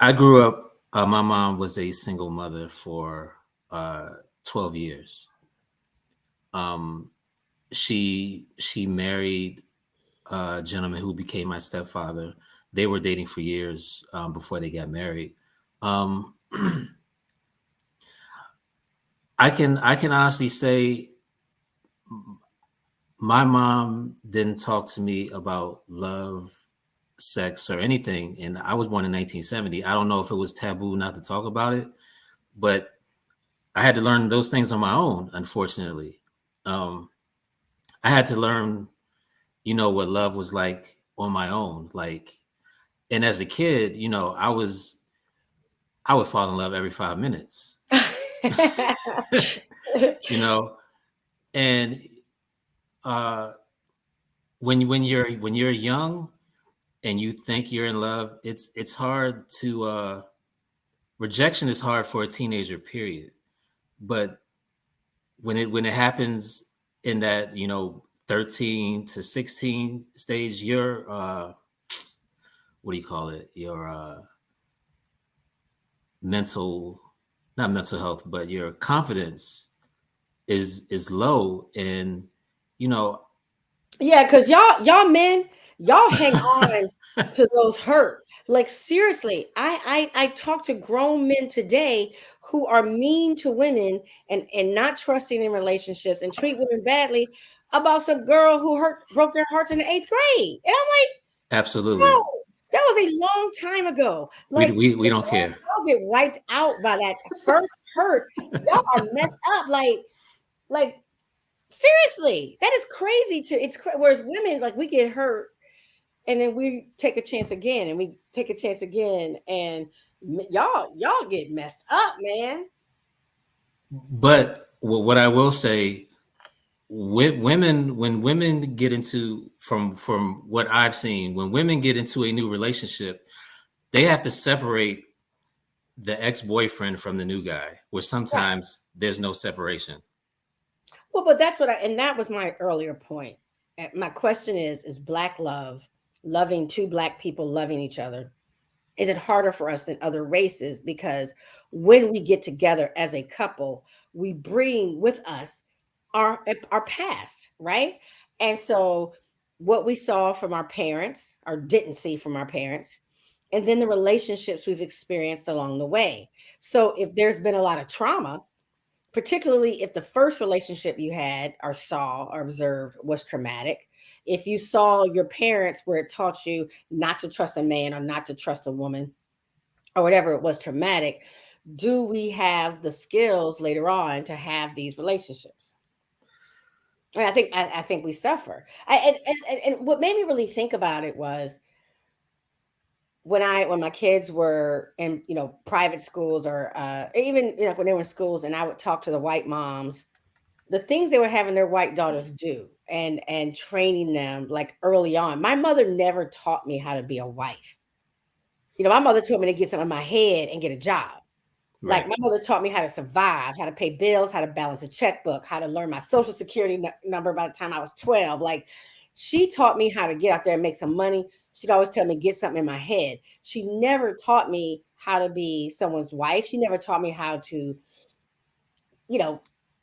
I grew up. My mom was a single mother for 12 years. Um, she married a gentleman who became my stepfather. They were dating for years before they got married. Um, I can honestly say my mom didn't talk to me about love, sex, or anything. And I was born in 1970. I don't know if it was taboo not to talk about it, but I had to learn those things on my own, unfortunately. Um, I had to learn, what love was like on my own. Like, and as a kid, I would fall in love every 5 minutes, you know, and uh, when you're young and you think you're in love, it's hard to rejection is hard for a teenager, period. But when it happens in that 13 to 16 stage, your what do you call it? Your mental, not mental health, but your confidence is low, and you know. Yeah, because y'all men, y'all hang on to those hurt. Like seriously, I talk to grown men today who are mean to women and not trusting in relationships and treat women badly about some girl who broke their hearts in the eighth grade. And I'm like, Absolutely. bro, that was a long time ago. we, Like we, we don't care. y'all get wiped out by that first hurt. Y'all are messed up. Like seriously, that is crazy to whereas women, like, we get hurt and then we take a chance again and we take a chance again and y'all get messed up, man. But what I will say, when women get into, from what I've seen, when women get into a new relationship, they have to separate the ex-boyfriend from the new guy, where Right. sometimes there's no separation. Well, but that's what and that was my earlier point. My question is black love, loving two black people loving each other, is it harder for us than other races? Because when we get together as a couple, we bring with us our past, right? And so what we saw from our parents or didn't see from our parents, and then the relationships we've experienced along the way. So if there's been a lot of trauma, particularly if the first relationship you had or saw or observed was traumatic, if you saw your parents where it taught you not to trust a man or not to trust a woman or whatever, it was traumatic, do we have the skills later on to have these relationships? And I think we suffer. And what made me really think about it was when my kids were in private schools or even when they were in schools, and I would talk to the white moms, the things they were having their white daughters do and training them like early on. My mother never taught me how to be a wife. My mother told me to get something in my head and get a job. Like, Right. my mother taught me how to survive, how to pay bills, how to balance a checkbook, how to learn my social security number by the time I was 12. Like, she taught me how to get out there and make some money. She'd always tell me, get something in my head. She never taught me how to be someone's wife. She never taught me how to, you know,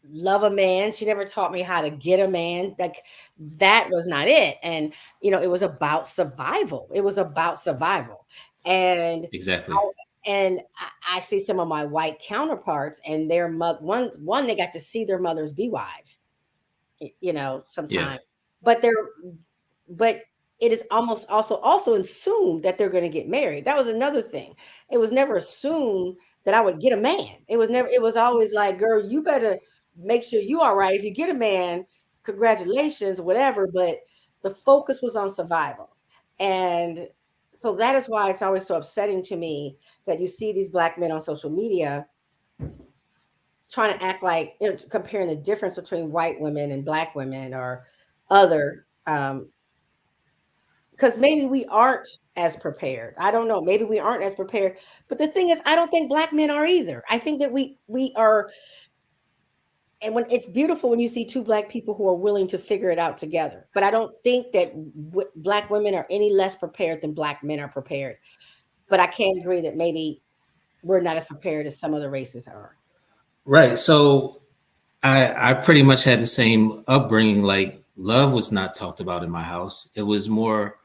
love a man. She never taught me how to get a man. Like, that was not it. And, it was about survival. It was about survival. And Exactly. I see some of my white counterparts and their mother one they got to see their mothers be wives, Yeah. sometimes. But but it is almost also assumed that they're going to get married. That was another thing. It was never assumed that I would get a man. It was always like, girl, you better make sure you all right. If you get a man, congratulations, whatever. But the focus was on survival. And so that is why it's always so upsetting to me that you see these black men on social media trying to act like, comparing the difference between white women and black women or other, because maybe we aren't as prepared. I don't know. Maybe we aren't as prepared. But the thing is, I don't think black men are either. I think that we are, and when it's beautiful when you see two black people who are willing to figure it out together. But I don't think that black women are any less prepared than black men are prepared. but I can't agree that maybe we're not as prepared as some other races are. Right. So I pretty much had the same upbringing. Like love was not talked about in my house. It was more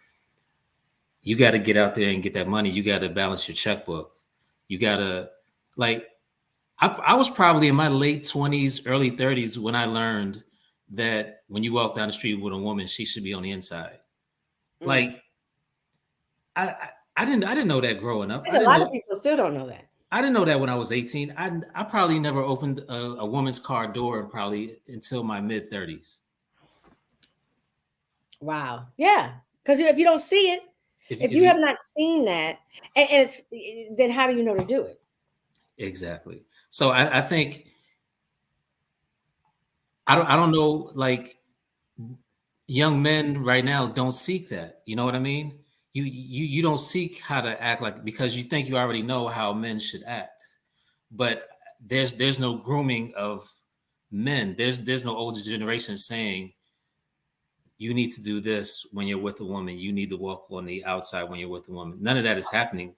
you got to get out there and get that money. You got to balance your checkbook. You got to like I was probably in my late 20s, early 30s when I learned that when you walk down the street with a woman, she should be on the inside. Mm. Like I I didn't know that growing up. There's a lot of people still don't know that. I didn't know that when I was 18. I probably never opened a woman's car door probably until my mid 30s. Wow. Yeah. Because if you don't see it, if If you you have not seen that, and it's then how do you know to do it? exactly. So I think I don't know like young men right now don't seek that. You know what I mean? You don't seek how to act like because you think you already know how men should act. But there's no grooming of men. There's no older generation saying you need to do this when you're with a woman. You need to walk on the outside when you're with a woman. None of that is happening.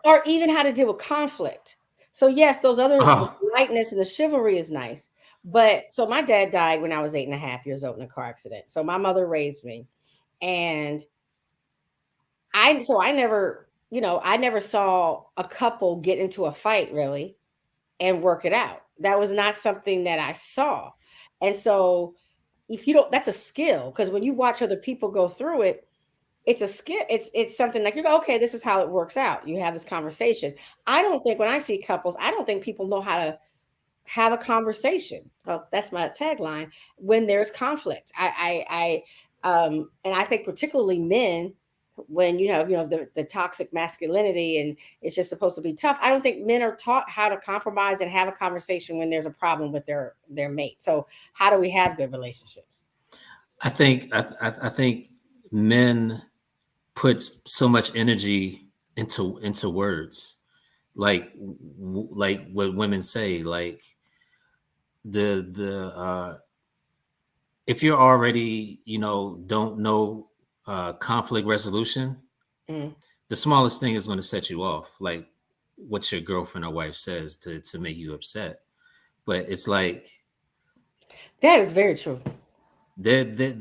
Or even how to deal with conflict. So yes, those other the Oh, politeness and the chivalry is nice. But so my dad died when I was 8.5 years old in a car accident. So my mother raised me. And I never, I never saw a couple get into a fight really and work it out. That was not something that I saw. And so if you don't, that's a skill because when you watch other people go through it, it's a skill. It's something like you go, okay, this is how it works out. You have this conversation. I don't think when I see couples, I don't think people know how to have a conversation. Well, that's my tagline. When there's conflict, and I think particularly men, when you have the toxic masculinity and it's just supposed to be tough. I don't think men are taught how to compromise and have a conversation when there's a problem with their mate. So how do we have good relationships? I think men put so much energy into words, like what women say, like the if you're already don't know conflict resolution, Mm. the smallest thing is going to set you off, like what your girlfriend or wife says to make you upset. But it's like That is very true. that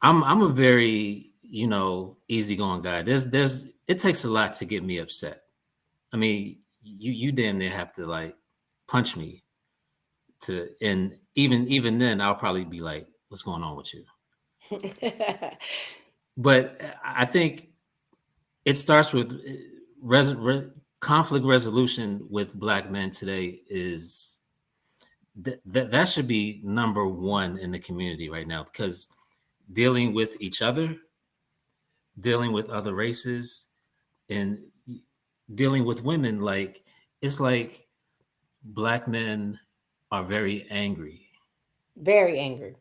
I'm a very easygoing guy. There's it takes a lot to get me upset. I mean, you damn near have to like punch me to, and even then I'll probably be like, what's going on with you? But I think it starts with res- re- conflict resolution with black men today is that should be number one in the community right now because dealing with each other, dealing with other races, and dealing with women, like it's like black men are very angry, Very angry.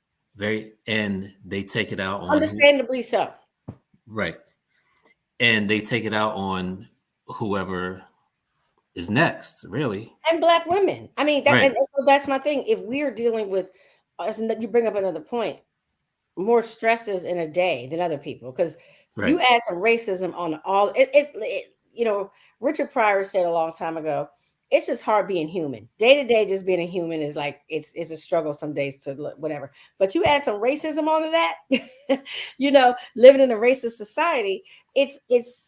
and they take it out on who, Understandably so. right, and they take it out on whoever is next, really, And black women. I mean, right, and so that's my thing. If we're dealing with, and you bring up another point, more stresses in a day than other people, because you right. add some racism on all. Richard Pryor said a long time ago, it's just hard being human. Day to day, just being a human is like it's a struggle some days to whatever. But you add some racism onto that, living in a racist society, it's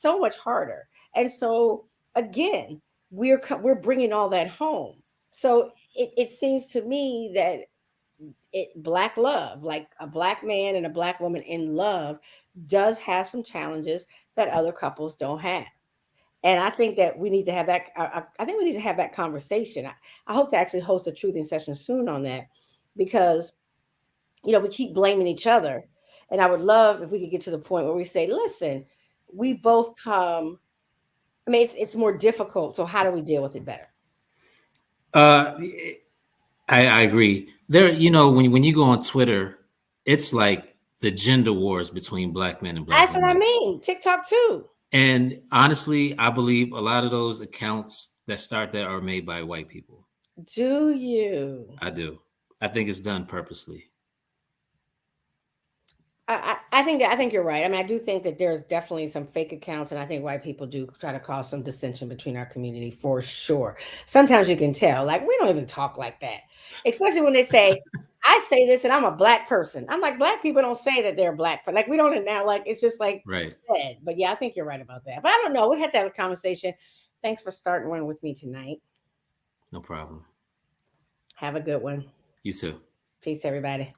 so much harder. And so again, we're bringing all that home. So it seems to me that black love, like a black man and a black woman in love, does have some challenges that other couples don't have. And I think that we need to have that. I think we need to have that conversation. I hope to actually host a truthing session soon on that, because we keep blaming each other, and I would love if we could get to the point where we say, "Listen, we both come." I mean, it's more difficult. So how do we deal with it better? uh I agree. There, when you go on Twitter, it's like the gender wars between black men and black That's what I women. mean. TikTok too. And honestly, I believe a lot of those accounts that start there are made by white people. Do you? I do. I think it's done purposely. I think you're right. I mean, I do think that there's definitely some fake accounts, and I think white people do try to cause some dissension between our community for sure. Sometimes you can tell, like we don't even talk like that, especially when they say, "I say this and I'm a black person." I'm like, black people don't say that they're black, but like we don't now. Like it's just like Right. said. But yeah, I think you're right about that. But I don't know. We had to have a conversation. Thanks for starting one with me tonight. No problem. Have a good one. You too. Peace, everybody.